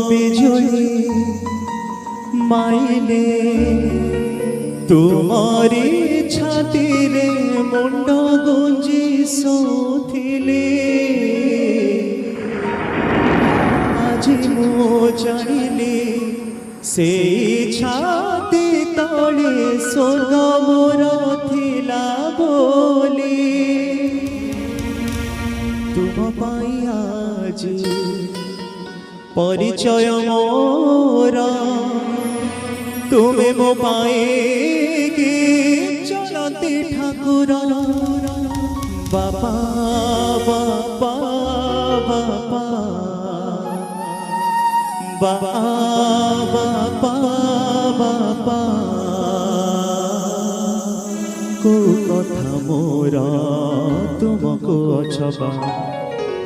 বিজুলি মাইলে তোমারি ছাতিরে মুন্ড গুঞ্জি শোথিলে আজি মু জানিলি সেই ছাতি তলে স্বর্গ মোর থিলা বলি তুম পাই আজি परिचय मोर तुम्हें मो पाएगी चलती ठाकुर बाबा बाबा बाबा बाबा बाबा को कथा मोर तुमको अछबा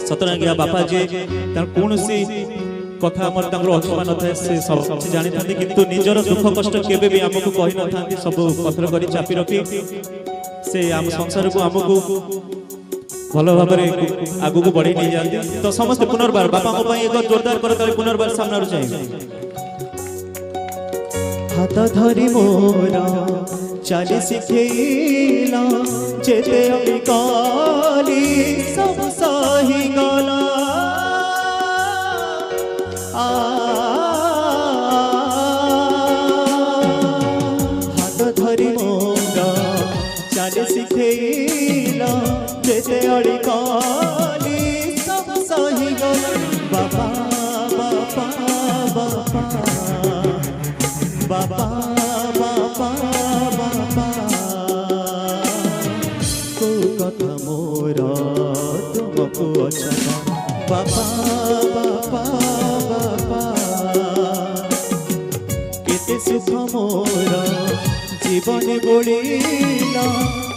सतनागिया बापा जी कौन सी कथा अछुआ न था से सब किसी जानी था किंतु निजर दुख कष्ट केबे भी आमको कहि न था सब पथर करी चापी रखी से आम संसार को आमको भल भाव आगू को बढ़े नहीं जाती। तो समस्त पुनर्बार बापा एक जोरदार कर पुनर्बार सामना चाहिए हाथ धरी मोरा चली शिखेला जेते अलिकाली सब सही गला हाथ धरी मोरा चली शिखेला जेते अलिकाली सब सही गला बाबा बाबा बाबा बाबा बाबा बाबा को कथा मोर तुमको अछबा बाबा बाबा बाबा केते सुख मोर जीवन बोलिला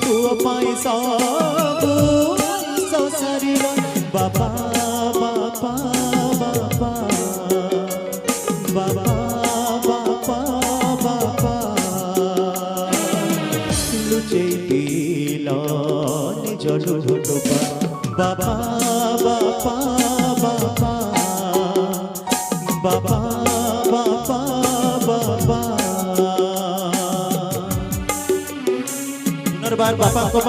तुओ पाई सब संसारिला बाबा बाबा बाबा बाबा बाबा बाबा बाबा बाबा बाबा बाबा पुनर्बार बापा को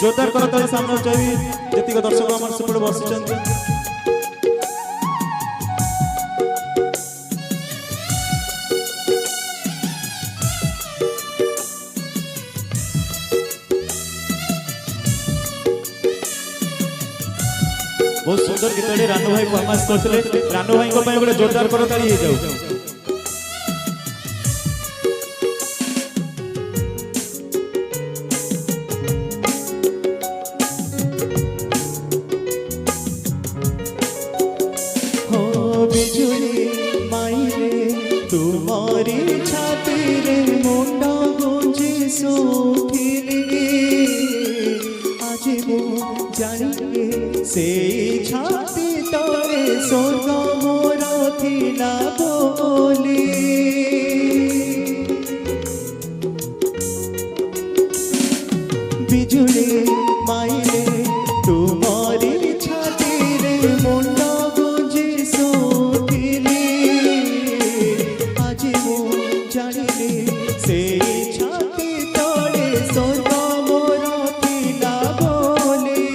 जोरदार कर सामने चाहिए जतिक दर्शक आम सेपटे बसी बहुत सुंदर गीत रानू भाई परफॉर्मेंस करते रानू भाई को गोटे जोरदार कर ताली हो जाऊ हो बिजुली माइले तुम्हारी छाती रे मुंडा गुंजी सोथिली आज मु जानिए से छाती तले स्वर्ग मोर थिला बोली बिजुली माइले तुम्हारी छाती रे मुंड गुंजी सोथिली आज मु जानिली से छाती तले स्वर्ग मोर थिला बोली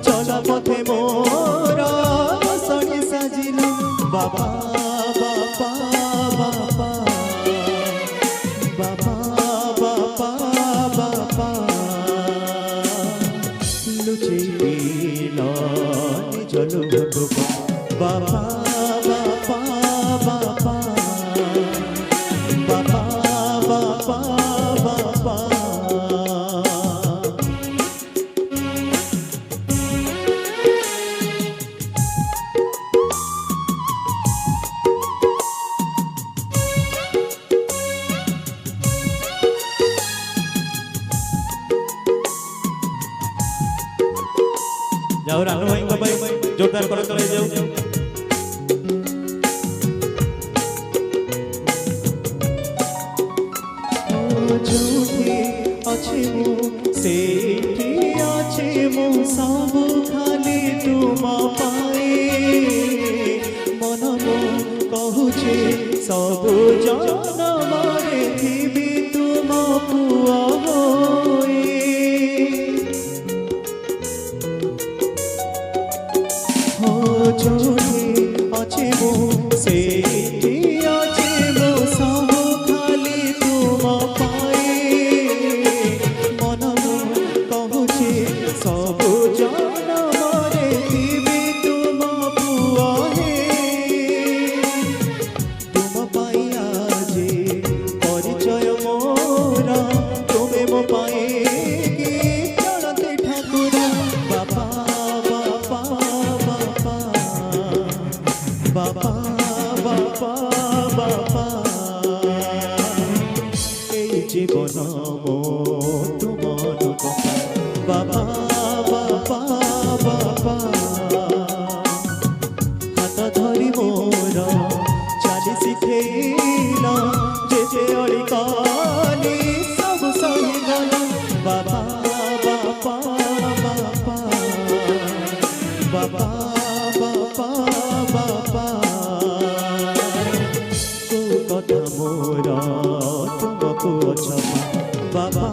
चल पथे मोर सड़ी साजिल बाबा बाबा बाबा बाबा बाबा बाबा लुचि निज लुक बाबा बाबा बाबा बाबा बाबा बाबा ଆଉ ରାନୁ ଭାଇଙ୍କ ପାଇଁ ଜୋରଦାର କର ତଳେ ଯାଉ। ଯୋଉଠି ଅଛି ମୁଁ ସେଇଠି ଅଛି ମୁଁ ସବୁ ଖାଲି ତୁମ ପାଇଁ ମନ ମୁଁ କହୁଛି ସବୁ ଜନମରେ ଥିବି ତୁମ ପୁଅ ହୋଇ ଯୋଉଠି ଅଛି ମୁଁ ସେଇଠି ଅଛି ମୁଁ ସବୁ ଖାଲି ତୁମ ପାଇଁ ମନ ମୁଁ କହୁଛି ସବୁ ଜନମରେ ଥିବି ତୁମ ପୁଅ ହେ ତୁମ ପାଇଁ ଆଜି ପରିଚୟ ମୋର ତୁମେ ମୋ ପାଇଁ କି ଜଣତେ ଠାକୁର ବାପା ବାପା ବାପା ବାପା ବାପା এই জীবন মো তোমার বাবা বাপা বাপা হাত ধরি মোর চালি শিখেইল যে অড়ি কালি সবু সহিগল বাবা বাপা বাপা বাপা বাপা বাপা কথা মোর তুমকু অছপা বাবা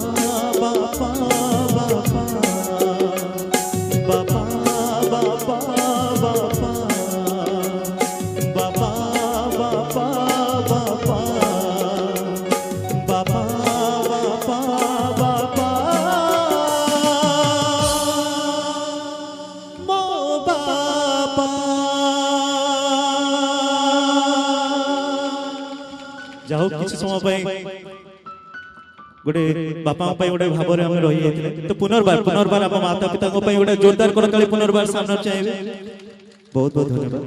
বাপা বাপা বাপা বাপা বাপা বাপা বাপা বাপা বাপা বাপা বাপা মো বাপা যাও কিছু সময় পাই গোটে বাপা পাই গোটে ভাবরে আমি রহি যাইଥିଲେ তো পুনর্বার আপ মাতা পিতা পাই গোটে জোরদার করতালি পুনর্বার সামনে চাইবে। বহুত বহুত ধন্যবাদ।